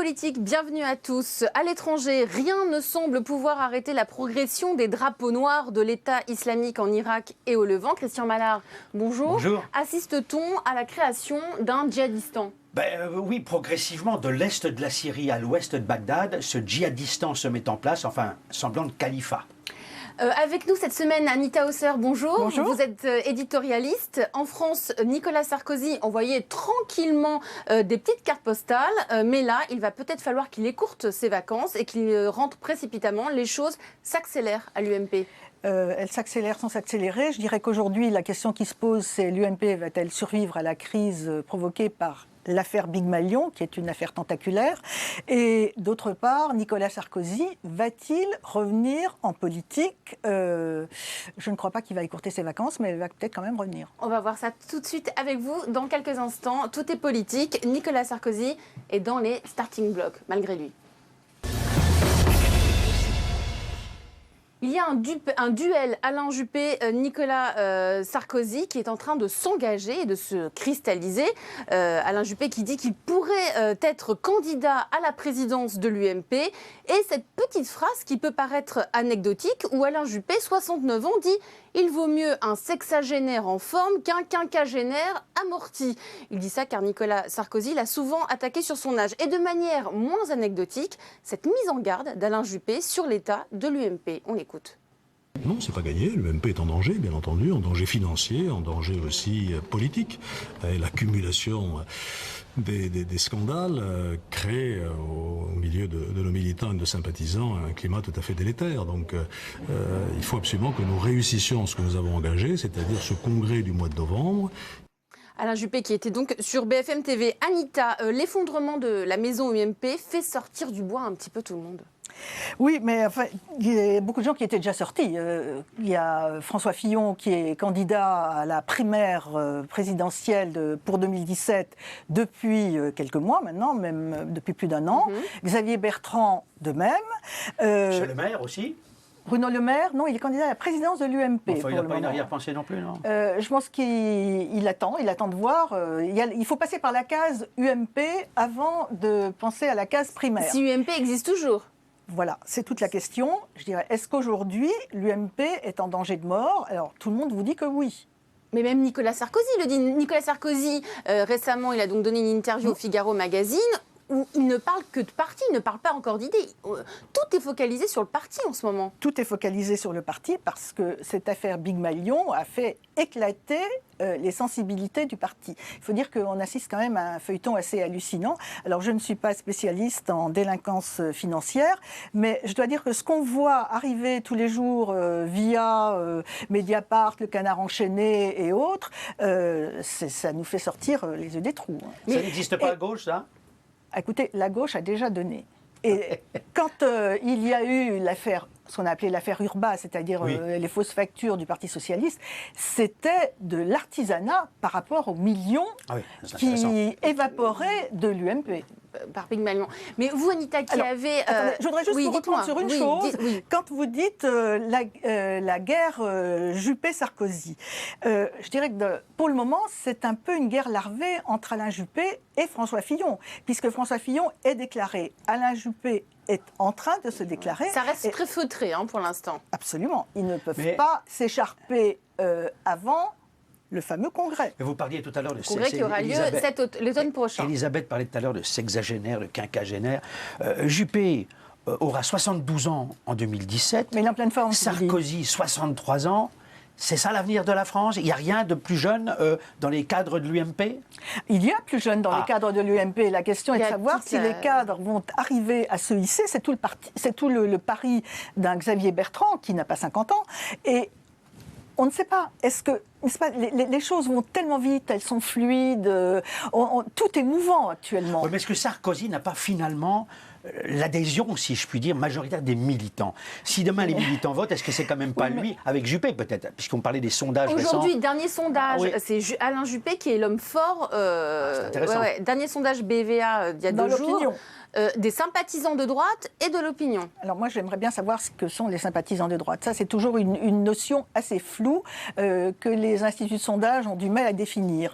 Politique, bienvenue à tous. À l'étranger, rien ne semble pouvoir arrêter la progression des drapeaux noirs de l'État islamique en Irak et au Levant. Christian Mallard, bonjour. Bonjour. Assiste-t-on à la création d'un djihadistan ? Oui, progressivement, de l'est de la Syrie à l'ouest de Bagdad, ce djihadistan se met en place, enfin, semblant de califat. Avec nous cette semaine, Anita Hausser, bonjour. Bonjour. Vous êtes éditorialiste. En France, Nicolas Sarkozy envoyait tranquillement des petites cartes postales, mais là, il va peut-être falloir qu'il écourte ses vacances et qu'il rentre précipitamment. Les choses s'accélèrent à l'UMP. Elles s'accélèrent sans s'accélérer. Je dirais qu'aujourd'hui, la question qui se pose, c'est l'UMP va-t-elle survivre à la crise provoquée par l'affaire Big Malion, qui est une affaire tentaculaire, et d'autre part, Nicolas Sarkozy va-t-il revenir en politique ? Je ne crois pas qu'il va écourter ses vacances, mais il va peut-être quand même revenir. On va voir ça tout de suite avec vous dans quelques instants. Tout est politique. Nicolas Sarkozy est dans les starting blocks, malgré lui. Il y a un duel Alain Juppé-Nicolas Sarkozy qui est en train de s'engager et de se cristalliser. Alain Juppé qui dit qu'il pourrait être candidat à la présidence de l'UMP. Et cette petite phrase qui peut paraître anecdotique où Alain Juppé, 69 ans, dit « Il vaut mieux un sexagénaire en forme qu'un quinquagénaire amorti ». Il dit ça car Nicolas Sarkozy l'a souvent attaqué sur son âge. Et de manière moins anecdotique, cette mise en garde d'Alain Juppé sur l'état de l'UMP. On l'écoute. Non, c'est pas gagné. L'UMP est en danger, bien entendu, en danger financier, en danger aussi politique. Et l'accumulation des scandales crée au milieu de nos militants et de sympathisants un climat tout à fait délétère. Donc il faut absolument que nous réussissions ce que nous avons engagé, c'est-à-dire ce congrès du mois de novembre. Alain Juppé qui était donc sur BFM TV. Anita, l'effondrement de la maison UMP fait sortir du bois un petit peu tout le monde. Oui, mais enfin, il y a beaucoup de gens qui étaient déjà sortis. Il y a François Fillon qui est candidat à la primaire présidentielle pour 2017 depuis quelques mois maintenant, même depuis plus d'un an. Xavier Bertrand de même. Monsieur le maire aussi. Bruno Le Maire, non, il est candidat à la présidence de l'UMP. Enfin, il n'a pas une arrière-pensée non plus, non je pense qu'il attend de voir. Il faut passer par la case UMP avant de penser à la case primaire. Si UMP existe toujours. Voilà, c'est toute la question. Je dirais, est-ce qu'aujourd'hui, l'UMP est en danger de mort ? Alors, tout le monde vous dit que oui. Mais même Nicolas Sarkozy le dit. Nicolas Sarkozy, récemment, il a donc donné une interview au Figaro Magazine où il ne parle que de parti, il ne parle pas encore d'idées. Tout est focalisé sur le parti en ce moment. Tout est focalisé sur le parti parce que cette affaire Big Malion a fait éclater les sensibilités du parti. Il faut dire qu'on assiste quand même à un feuilleton assez hallucinant. Alors, je ne suis pas spécialiste en délinquance financière, mais je dois dire que ce qu'on voit arriver tous les jours via Mediapart, Le Canard enchaîné et autres, ça nous fait sortir les yeux des trous. Ça n'existe pas à gauche, ça ? Écoutez, la gauche a déjà donné. Et quand il y a eu l'affaire, ce qu'on a appelé l'affaire Urba, c'est-à-dire les fausses factures du Parti socialiste, c'était de l'artisanat par rapport aux millions qui évaporaient de l'UMP. Par Big Malion. Mais vous, Anita, attendez, je voudrais juste vous reprendre sur une chose. Quand vous dites la guerre Juppé-Sarkozy, je dirais que pour le moment, c'est un peu une guerre larvée entre Alain Juppé et François Fillon, puisque François Fillon est déclaré. Alain Juppé est en train de se déclarer. Ça reste très feutré pour l'instant. Absolument. Ils ne peuvent pas s'écharper avant le fameux congrès. Vous parliez tout à l'heure de congrès qui aura lieu l'automne prochain. Elisabeth parlait tout à l'heure de sexagénaire, de quinquagénaire. Juppé aura 72 ans en 2017. Mais il est en pleine forme. Sarkozy, 63 ans. C'est ça l'avenir de la France ? Il n'y a rien de plus jeune dans les cadres de l'UMP ? Il y a plus jeune dans les cadres de l'UMP. La question est de savoir si les cadres vont arriver à se hisser. C'est tout le pari d'un Xavier Bertrand qui n'a pas 50 ans. Et on ne sait pas. Les choses vont tellement vite, elles sont fluides, tout est mouvant actuellement. Oui, mais est-ce que Sarkozy n'a pas finalement l'adhésion, si je puis dire, majoritaire des militants ? Si demain les militants votent, est-ce que c'est quand même pas lui, avec Juppé peut-être, puisqu'on parlait des sondages récents ? Aujourd'hui, dernier sondage, c'est Alain Juppé qui est l'homme fort. C'est intéressant. Dernier sondage BVA il y a 2 jours. Des sympathisants de droite et de l'opinion. Alors moi, j'aimerais bien savoir ce que sont les sympathisants de droite. Ça, c'est toujours une notion assez floue que les instituts de sondage ont du mal à définir.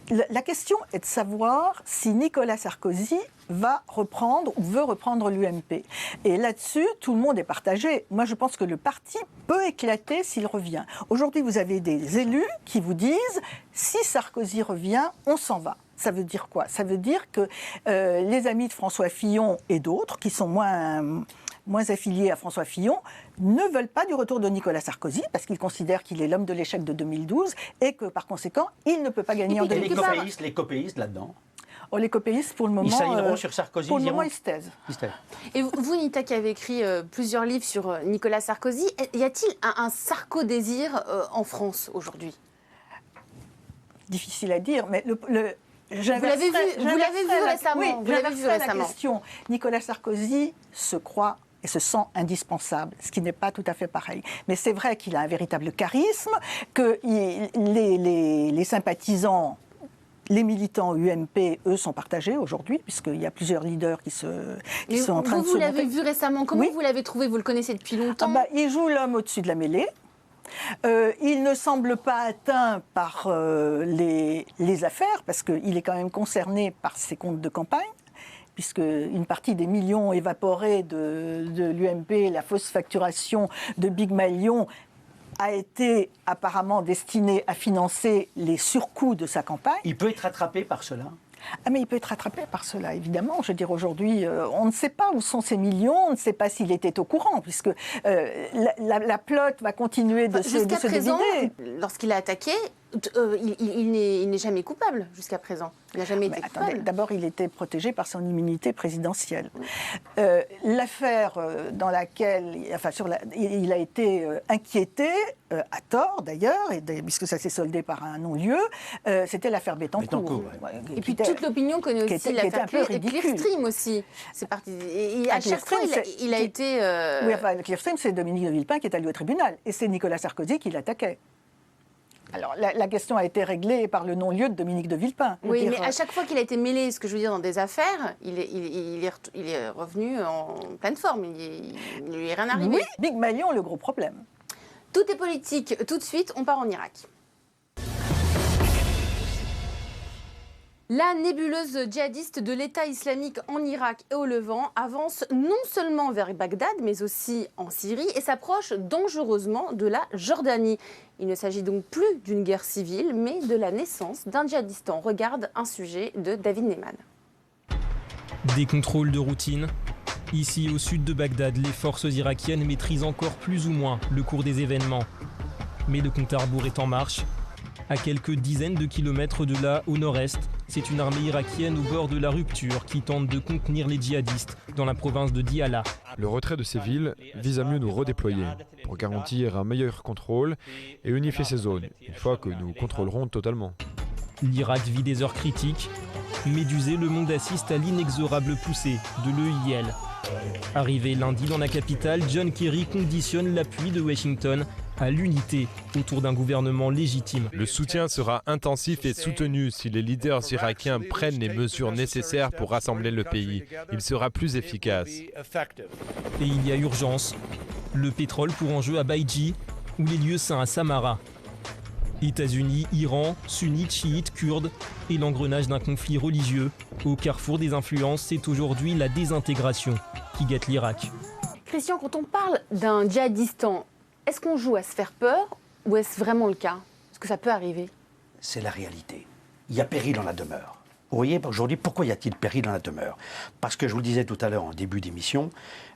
La question est de savoir si Nicolas Sarkozy va reprendre ou veut reprendre l'UMP. Et là-dessus, tout le monde est partagé. Moi, je pense que le parti peut éclater s'il revient. Aujourd'hui, vous avez des élus qui vous disent « si Sarkozy revient, on s'en va ». Ça veut dire quoi? Ça veut dire que les amis de François Fillon et d'autres, qui sont moins affiliés à François Fillon, ne veulent pas du retour de Nicolas Sarkozy parce qu'ils considèrent qu'il est l'homme de l'échec de 2012 et que, par conséquent, il ne peut pas gagner en 2012. Les copéistes là-dedans. Oh, les copéistes, pour le moment, ils s'aligneront sur Sarkozy. Pour le moment, ils se taisent. Et vous, Nita, qui avez écrit plusieurs livres sur Nicolas Sarkozy, y a-t-il un sarko-désir en France aujourd'hui? Difficile à dire, mais vous l'avez vu récemment. Oui, vous l'avez vu récemment. La question. Nicolas Sarkozy se croit et se sent indispensable, ce qui n'est pas tout à fait pareil. Mais c'est vrai qu'il a un véritable charisme, que les sympathisants, les militants UMP, eux, sont partagés aujourd'hui, puisqu'il y a plusieurs leaders qui sont en train de se monter. Vous l'avez vu récemment. Comment vous l'avez trouvé? Vous le connaissez depuis longtemps? Il joue l'homme au-dessus de la mêlée. Il ne semble pas atteint par les affaires, parce qu'il est quand même concerné par ses comptes de campagne, puisque une partie des millions évaporés de l'UMP, la fausse facturation de Big Malion, a été apparemment destinée à financer les surcoûts de sa campagne. Il peut être rattrapé par cela? Mais il peut être rattrapé par cela, évidemment. Je veux dire, aujourd'hui, on ne sait pas où sont ces millions, on ne sait pas s'il était au courant, puisque la plotte va continuer de se diviser. Jusqu'à présent, lorsqu'il a attaqué, il n'est jamais coupable, jusqu'à présent. Il n'a jamais été coupable. D'abord, il était protégé par son immunité présidentielle. L'affaire dans laquelle il a été inquiété, à tort d'ailleurs, puisque ça s'est soldé par un non-lieu, c'était l'affaire Bettencourt. Et puis toute l'opinion connaît aussi l'affaire Clearstream aussi. C'est parti. Et à chaque fois, il a été... Oui, Clearstream, c'est Dominique de Villepin qui est allé au tribunal. Et c'est Nicolas Sarkozy qui l'attaquait. Alors, la question a été réglée par le non-lieu de Dominique de Villepin. Oui, mais à chaque fois qu'il a été mêlé, ce que je veux dire, dans des affaires, il est revenu en pleine forme. Il ne lui est rien arrivé. Oui, Big Malion, le gros problème. Tout est politique. Tout de suite, on part en Irak. La nébuleuse djihadiste de l'État islamique en Irak et au Levant avance non seulement vers Bagdad, mais aussi en Syrie et s'approche dangereusement de la Jordanie. Il ne s'agit donc plus d'une guerre civile, mais de la naissance d'un djihadistan. Regarde un sujet de David Neyman. Des contrôles de routine. Ici, au sud de Bagdad, les forces irakiennes maîtrisent encore plus ou moins le cours des événements. Mais le compte à rebours est en marche. À quelques dizaines de kilomètres de là, au nord-est, c'est une armée irakienne au bord de la rupture qui tente de contenir les djihadistes dans la province de Diyala. Le retrait de ces villes vise à mieux nous redéployer pour garantir un meilleur contrôle et unifier ces zones, une fois que nous contrôlerons totalement. L'Irak vit des heures critiques. Médusé, le monde assiste à l'inexorable poussée de l'EIL. Arrivé lundi dans la capitale, John Kerry conditionne l'appui de Washington à l'unité autour d'un gouvernement légitime. Le soutien sera intensif et soutenu si les leaders irakiens prennent les mesures nécessaires pour rassembler le pays. Il sera plus efficace. Et il y a urgence. Le pétrole pour enjeu à Baïdji ou les lieux saints à Samara. États-Unis, Iran, sunnites, chiites, kurdes et l'engrenage d'un conflit religieux. Au carrefour des influences, c'est aujourd'hui la désintégration qui guette l'Irak. Christian, quand on parle d'un djihadistan, est-ce qu'on joue à se faire peur ou est-ce vraiment le cas? Est-ce que ça peut arriver? C'est la réalité. Il y a péril dans la demeure. Vous voyez, aujourd'hui, pourquoi y a-t-il péril dans la demeure? Parce que je vous le disais tout à l'heure en début d'émission,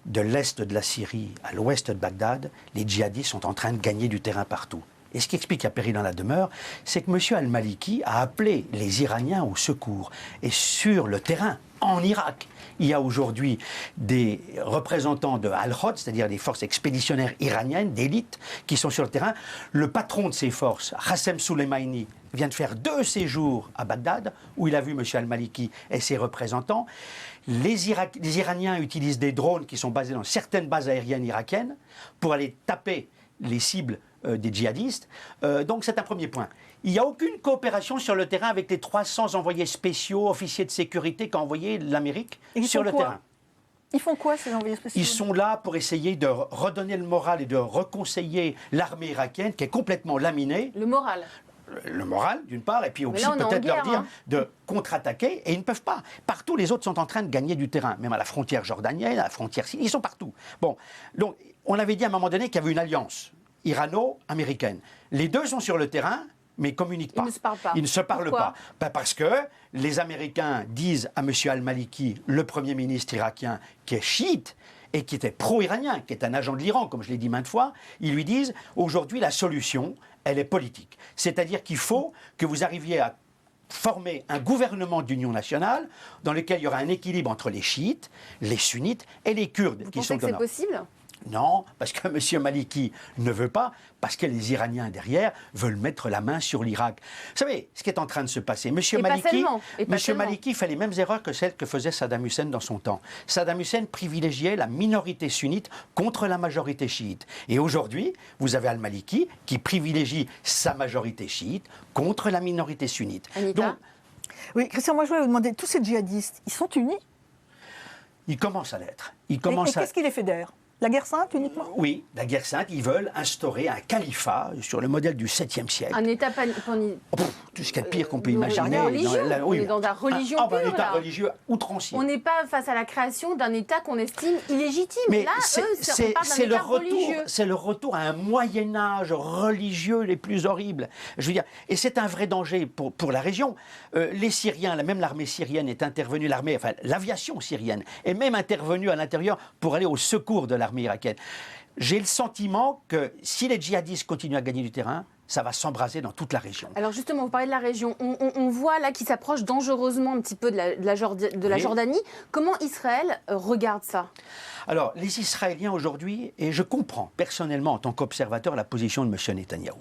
de l'est de la Syrie à l'ouest de Bagdad, les djihadistes sont en train de gagner du terrain partout. Et ce qui explique qu'il y a péril dans la demeure, c'est que M. al-Maliki a appelé les Iraniens au secours. Et sur le terrain, en Irak, il y a aujourd'hui des représentants de Al-Hod, c'est-à-dire des forces expéditionnaires iraniennes, d'élite, qui sont sur le terrain. Le patron de ces forces, Qassem Soleimani, vient de faire 2 séjours à Bagdad, où il a vu M. al-Maliki et ses représentants. Les Iraniens utilisent des drones qui sont basés dans certaines bases aériennes irakiennes pour aller taper les cibles des djihadistes. Donc c'est un premier point. Il n'y a aucune coopération sur le terrain avec les 300 envoyés spéciaux, officiers de sécurité qu'a envoyé l'Amérique sur le terrain. Ils font quoi, ces envoyés spéciaux? Ils sont là pour essayer de redonner le moral et de reconseiller l'armée irakienne qui est complètement laminée. Le moral? le moral, d'une part, et puis aussi là, on est en peut-être leur guerre, dire hein. de contre-attaquer, et ils ne peuvent pas. Partout, les autres sont en train de gagner du terrain, même à la frontière jordanienne, à la frontière syrienne, ils sont partout. Bon, donc, on avait dit à un moment donné qu'il y avait une alliance irano-américaine. Les deux sont sur le terrain, mais ils ne communiquent pas. Ils ne se parlent pas. Ils ne se parlent Pourquoi pas. Ben parce que les Américains disent à M. al-Maliki, le Premier ministre irakien, qui est chiite, et qui était pro-iranien, qui est un agent de l'Iran, comme je l'ai dit maintes fois, ils lui disent, aujourd'hui, la solution, elle est politique. C'est-à-dire qu'il faut que vous arriviez à former un gouvernement d'union nationale dans lequel il y aura un équilibre entre les chiites, les sunnites et les kurdes. Vous qui pensez sont que c'est au nord. possible? Non, parce que M. Maliki ne veut pas, parce que les Iraniens derrière veulent mettre la main sur l'Irak. Vous savez, ce qui est en train de se passer, M. Maliki fait les mêmes erreurs que celles que faisait Saddam Hussein dans son temps. Saddam Hussein privilégiait la minorité sunnite contre la majorité chiite. Et aujourd'hui, vous avez al-Maliki qui privilégie sa majorité chiite contre la minorité sunnite. Anita? Donc, Oui, Christian, moi je voulais vous demander, tous ces djihadistes, ils sont unis? ils commencent à l'être. Et qu'est-ce qui les fédère? La guerre sainte uniquement? Oui, la guerre sainte, ils veulent instaurer un califat sur le modèle du 7e siècle. Un État Tout ce qu'il y a de pire qu'on peut on imaginer. est religieux, on est dans la religion un pure, État là. religieux outrancier. On n'est pas face à la création d'un État qu'on estime illégitime. Mais là, on parle d'un c'est État religieux. le retour à un Moyen-Âge religieux les plus horribles. Je veux dire, et c'est un vrai danger pour la région. Les Syriens, même l'armée syrienne est intervenue, l'aviation syrienne est même intervenue à l'intérieur pour aller au secours de l'armée irakienne. J'ai le sentiment que si les djihadistes continuent à gagner du terrain, ça va s'embraser dans toute la région. Alors justement, vous parlez de la région. On voit là qu'il s'approche dangereusement un petit peu de la Jordanie. Comment Israël regarde ça? Alors, les Israéliens aujourd'hui, et je comprends personnellement en tant qu'observateur la position de M. Netanyahou.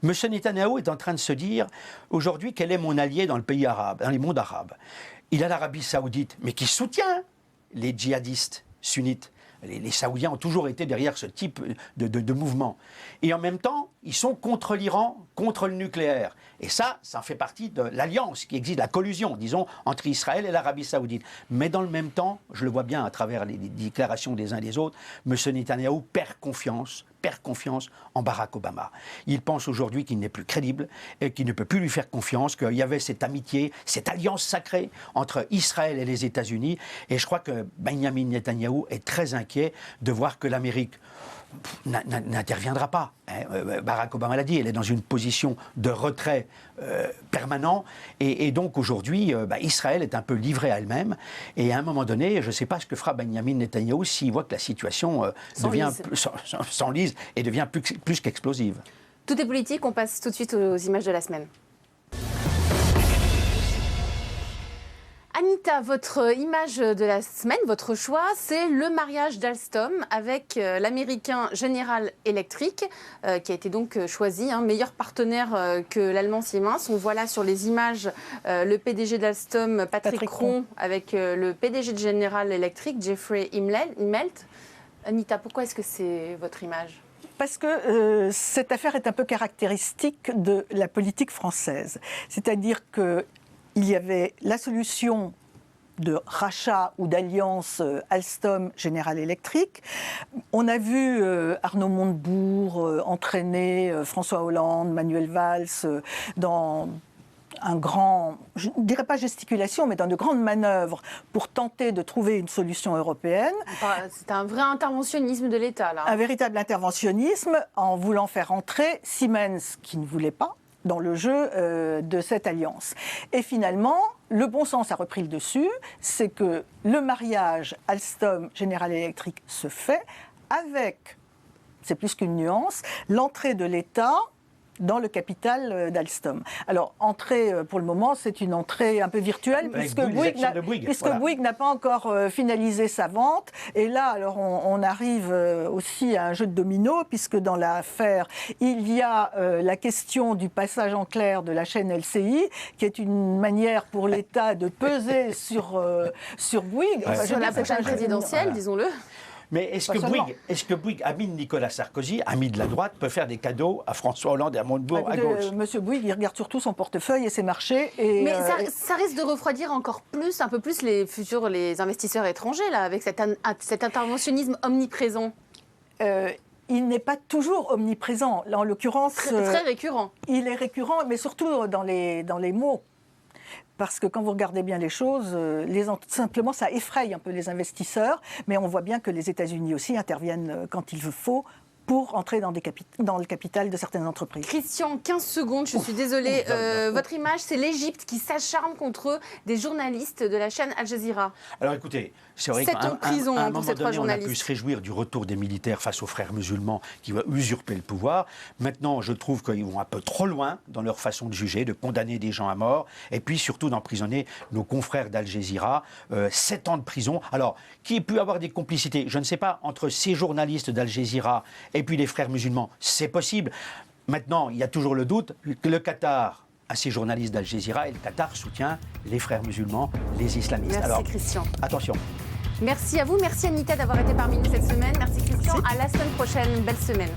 M. Netanyahou est en train de se dire, aujourd'hui, quel est mon allié dans le pays arabe, dans les mondes arabes? Il a l'Arabie Saoudite, mais qui soutient les djihadistes sunnites. Les Saoudiens ont toujours été derrière ce type de mouvement. Et en même temps, ils sont contre l'Iran, contre le nucléaire. Et ça fait partie de l'alliance qui existe, la collusion, disons, entre Israël et l'Arabie Saoudite. Mais dans le même temps, je le vois bien à travers les déclarations des uns des autres, M. Netanyahou perd confiance en Barack Obama. Il pense aujourd'hui qu'il n'est plus crédible, et qu'il ne peut plus lui faire confiance, qu'il y avait cette amitié, cette alliance sacrée entre Israël et les États-Unis. Et je crois que Benjamin Netanyahou est très inquiet de voir que l'Amérique n'interviendra pas. Barack Obama l'a dit, elle est dans une position de retrait permanent. Et donc aujourd'hui, Israël est un peu livré à elle-même. Et à un moment donné, je ne sais pas ce que fera Benjamin Netanyahou s'il voit que la situation s'enlise et devient plus qu'explosive. Tout est politique, on passe tout de suite aux images de la semaine. Anita, votre image de la semaine, votre choix, c'est le mariage d'Alstom avec l'américain General Electric, qui a été donc choisi, meilleur partenaire que l'allemand Siemens. On voit là sur les images le PDG d'Alstom, Patrick Cron, avec le PDG de General Electric, Jeffrey Immelt. Anita, pourquoi est-ce que c'est votre image ? Parce que cette affaire est un peu caractéristique de la politique française. C'est-à-dire que il y avait la solution de rachat ou d'alliance Alstom-General Electric. On a vu Arnaud Montebourg entraîner François Hollande, Manuel Valls dans un grand, je ne dirais pas gesticulation, mais dans de grandes manœuvres pour tenter de trouver une solution européenne. C'est un vrai interventionnisme de l'État, là. Un véritable interventionnisme en voulant faire entrer Siemens, qui ne voulait pas, dans le jeu de cette alliance. Et finalement, le bon sens a repris le dessus, c'est que le mariage Alstom-General Electric se fait avec, c'est plus qu'une nuance, l'entrée de l'État dans le capital d'Alstom. Alors, entrée, pour le moment, c'est une entrée un peu virtuelle, puisque Bouygues n'a pas encore finalisé sa vente. Et là, alors, on arrive aussi à un jeu de domino, puisque dans l'affaire, il y a la question du passage en clair de la chaîne LCI, qui est une manière pour l'État de peser sur Bouygues. Enfin, sur la prochaine présidentielle, disons-le. Mais est-ce que Bouygues, ami de Nicolas Sarkozy, ami de la droite, peut faire des cadeaux à François Hollande et à Montebourg à gauche? Monsieur Bouygues, il regarde surtout son portefeuille et ses marchés. Mais ça risque de refroidir encore plus, un peu plus les investisseurs étrangers, là, avec cet interventionnisme omniprésent. il n'est pas toujours omniprésent. Là, en l'occurrence, Très récurrent. il est récurrent, mais surtout dans les mots. Parce que quand vous regardez bien les choses, simplement ça effraie un peu les investisseurs, mais on voit bien que les États-Unis aussi interviennent quand il le faut pour entrer dans le capital de certaines entreprises. Christian, 15 secondes, je suis désolée. Votre image, c'est l'Égypte qui s'acharne contre des journalistes de la chaîne Al Jazeera. Alors écoutez, c'est vrai 7 ans de prison qu'à un pour moment ces 3 donné, on a pu journalistes. se réjouir du retour des militaires face aux frères musulmans qui vont usurper le pouvoir. Maintenant, je trouve qu'ils vont un peu trop loin dans leur façon de juger, de condamner des gens à mort, et puis surtout d'emprisonner nos confrères d'Al Jazeera. 7 ans de prison. Alors, qui ait pu avoir des complicités, je ne sais pas, entre ces journalistes d'Al Jazeera et puis les frères musulmans, c'est possible. Maintenant, il y a toujours le doute que le Qatar a ces journalistes d'Al Jazeera et le Qatar soutient les frères musulmans, les islamistes. Merci Alors, Christian. attention. Merci à vous, merci Anita d'avoir été parmi nous cette semaine. Merci Christian, à la semaine prochaine, belle semaine.